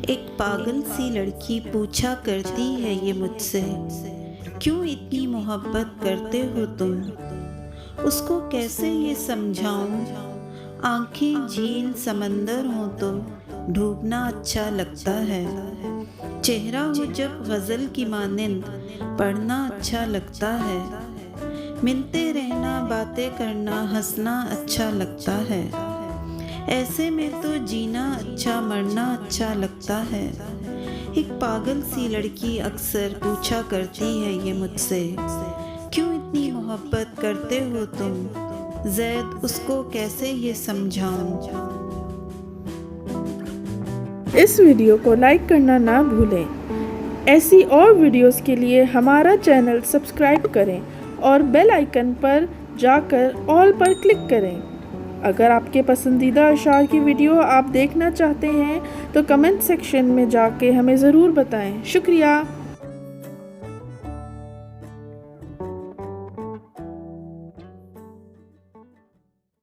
एक पागल सी लड़की पूछा करती है ये मुझसे, क्यों इतनी मोहब्बत करते हो तुम। उसको कैसे ये समझाऊं, आंखें झील समंदर हो तो डूबना अच्छा लगता है। चेहरा हो जब गज़ल की मानिंद पढ़ना अच्छा लगता है। मिलते रहना, बातें करना, हंसना अच्छा लगता है। ऐसे में तो जीना अच्छा, मरना अच्छा लगता है। एक पागल सी लड़की अक्सर पूछा करती है ये मुझसे, क्यों इतनी मोहब्बत करते हो तुम। ज़ैद उसको कैसे ये समझाऊं। इस वीडियो को लाइक करना ना भूलें। ऐसी और वीडियोस के लिए हमारा चैनल सब्सक्राइब करें और बेल आइकन पर जाकर ऑल पर क्लिक करें। अगर आपके पसंदीदा अशार की वीडियो आप देखना चाहते हैं तो कमेंट सेक्शन में जाके हमें ज़रूर बताएं। शुक्रिया।